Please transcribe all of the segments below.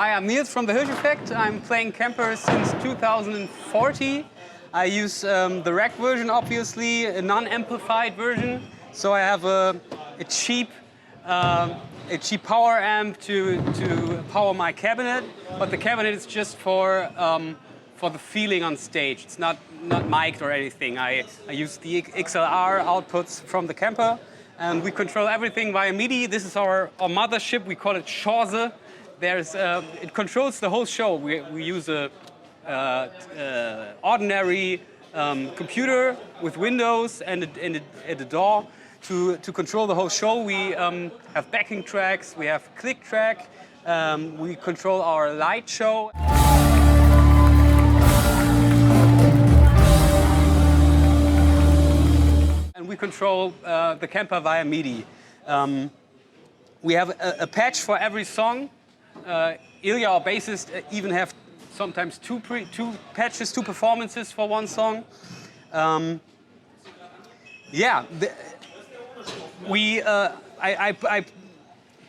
Hi, I'm Niels from the Hirsch Effect. I'm playing Kemper since 2040. I use the rack version, obviously, a non-amplified version. So I have a cheap power amp to power my cabinet, but the cabinet is just for the feeling on stage. It's not mic'd or anything. I use the XLR outputs from the Kemper, and we control everything via MIDI. This is our mothership. We call it Chance. It controls the whole show. We use a ordinary computer with Windows and a DAW to control the whole show. We have backing tracks, we have click track, we control our light show. And we control the Kemper via MIDI. We have a patch for every song. Ilya, our bassist, even have sometimes two patches, two performances for one song. I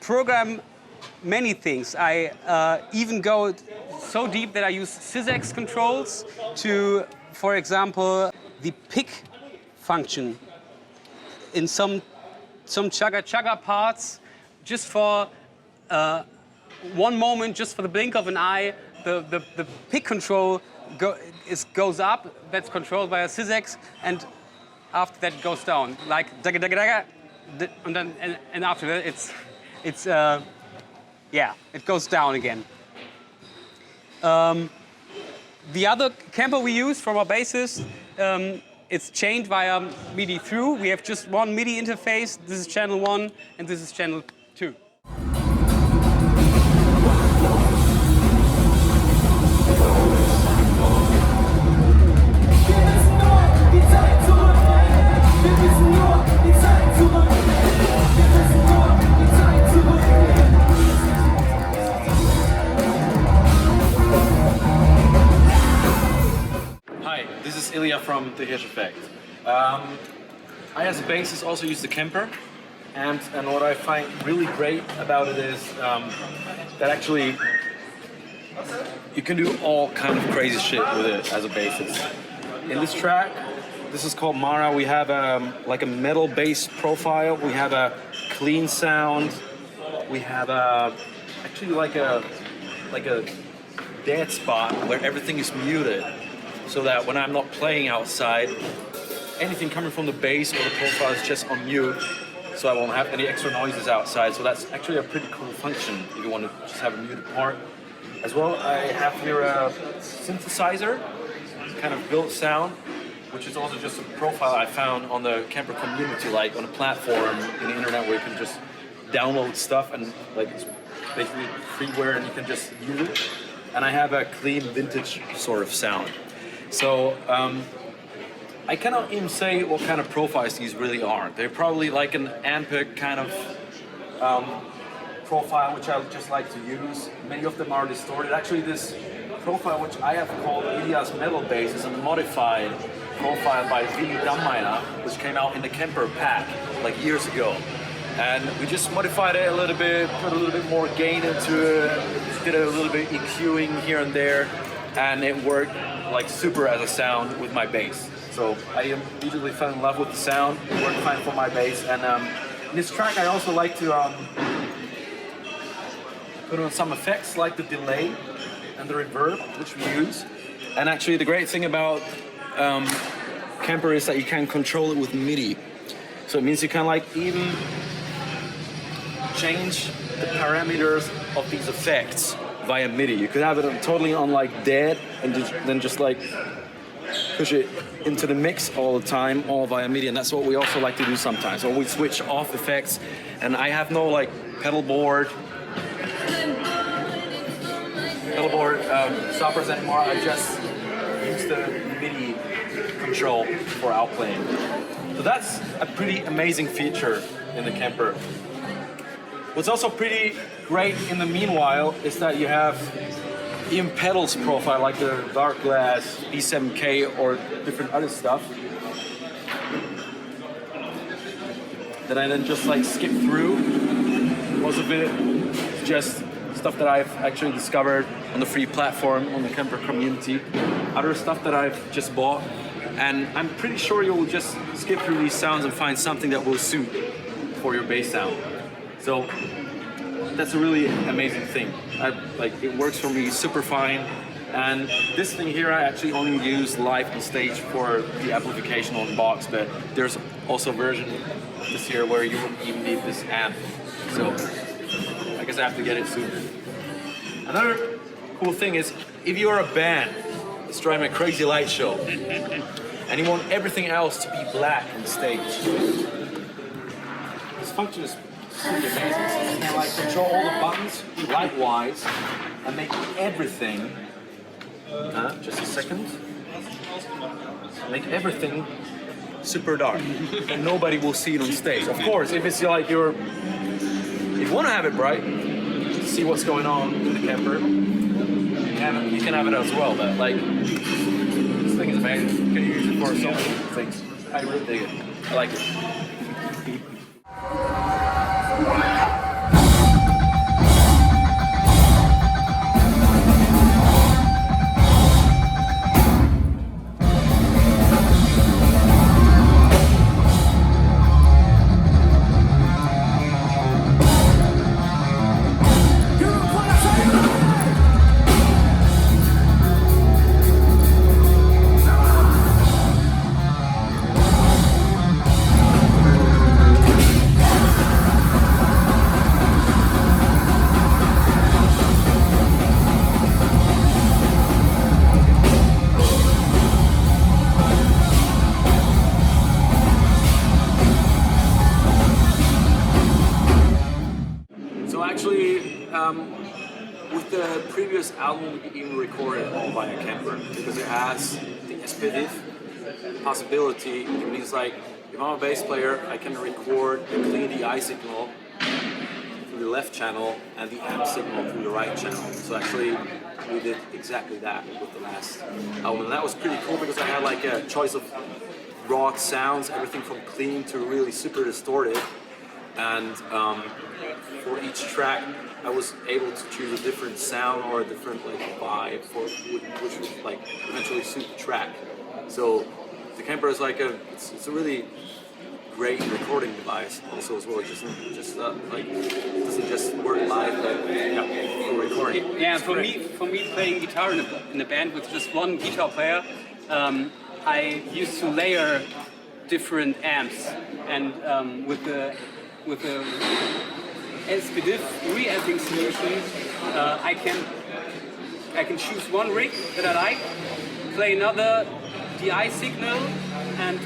program many things. I even go so deep that I use sysax controls to, for example, the pick function in some chugga parts, just for one moment, just for the blink of an eye, the pick control goes up. That's controlled by a sysax, and after that it goes down, like daga daga daga, and after that it goes down again. The other Kemper we use from our bassist, it's chained via MIDI through. We have just one MIDI interface. This is channel 1 and this is channel 2. Hi, this is Ilya from the Hirsch Effect. I as a bassist also use the Kemper, and what I find really great about it is that actually you can do all kind of crazy shit with it as a bassist. In this track, this is called Mara. We have like a metal bass profile. We have a clean sound. We have actually like a dead spot where everything is muted, so that when I'm not playing outside, anything coming from the bass or the profile is just on mute, so I won't have any extra noises outside. So that's actually a pretty cool function if you want to just have a muted part. As well, I have here a synthesizer, kind of built sound, which is also just a profile I found on the Kemper community, like on a platform in the internet where you can just download stuff and like it's basically freeware and you can just use it. And I have a clean vintage sort of sound. So I cannot even say what kind of profiles these really are. They're probably like an Ampeg kind of profile, which I just like to use. Many of them are distorted. Actually, this profile, which I have called Ilya's Metal Bass, is a modified profile by Willy Dammeier, which came out in the Kemper pack like years ago. And we just modified it a little bit, put a little bit more gain into it, did a little bit EQing here and there, and it worked like super as a sound with my bass. So I immediately fell in love with the sound. It worked fine for my bass. And in this track, I also like to put on some effects like the delay and the reverb, which we use. And actually, the great thing about Kemper is that you can control it with MIDI. So it means you can like even change the parameters of these effects via MIDI. You could have it totally on like dead and then just like push it into the mix all the time, all via MIDI, and that's what we also like to do sometimes. So we switch off effects, and I have no like pedal board stoppers anymore. I just use the MIDI control for outplaying. So that's a pretty amazing feature in the Kemper. What's also pretty great in the meanwhile is that you have even pedals profile like the Dark Glass B7K or different other stuff that I then just like skip through. Most of it just stuff that I've actually discovered on the free platform, on the Kemper community. Other stuff that I've just bought. And I'm pretty sure you'll just skip through these sounds and find something that will suit for your bass sound. So that's a really amazing thing. It works for me super fine. And this thing here I actually only use live on stage for the amplification on the box, but there's also a version of this here where you wouldn't even need this amp. So I guess I have to get it soon. Another cool thing is, if you're a band that's driving a crazy light show and you want everything else to be black on the stage, this function is pretty amazing. So you can like control all the buttons light-wise and make everything. Just a second. Make everything super dark, and nobody will see it on stage. Of course, if it's like if you want to have it bright, see what's going on in the Kemper, you can have it as well. But like, this thing is amazing. You can use it for so many things. I really dig it. I like it. With the previous album, we even recorded all by a Kemper because it has the Effekt possibility. It means like, if I'm a bass player, I can record the clean DI signal through the left channel and the amp signal through the right channel. So actually, we did exactly that with the last album, and that was pretty cool because I had like a choice of raw sounds, everything from clean to really super distorted, and for each track, I was able to choose a different sound or a different like vibe for which would like eventually suit the track. So the Kemper is like it's a really great recording device also as well. It doesn't just work live, but for recording. Yeah, for me playing guitar in a band with just one guitar player, I used to layer different amps, and with the SPDIF reamping solution, I can choose one rig that I like, play another DI signal, and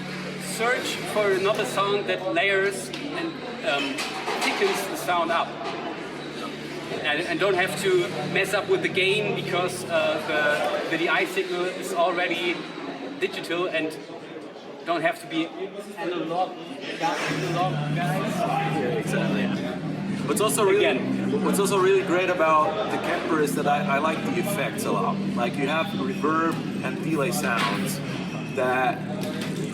search for another sound that layers and thickens the sound up. And don't have to mess up with the gain because the DI signal is already digital and don't have to be analog guys. Yeah, exactly. What's also really great about the Kemper is that I like the effects a lot. Like you have reverb and delay sounds that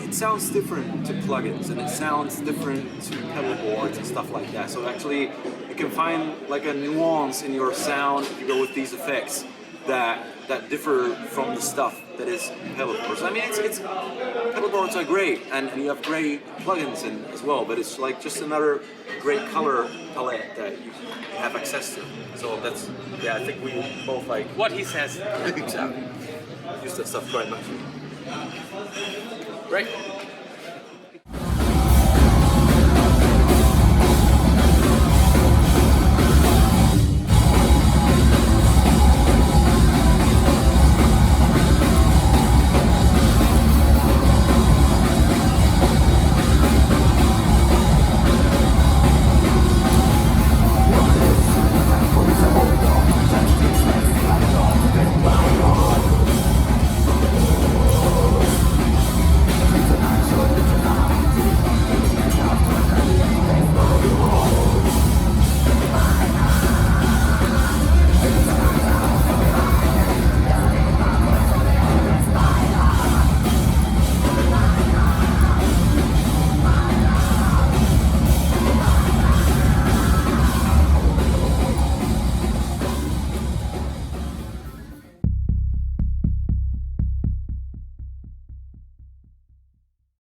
it sounds different to plugins and it sounds different to pedal boards and stuff like that. So actually you can find like a nuance in your sound if you go with these effects that differ from the stuff that is pedal boards. I mean, it's pedal boards are great and you have great plugins in as well, but it's like just another great color palette that you have access to. So that's, yeah, I think we both like what he says. Exactly. Use that stuff quite much. Great.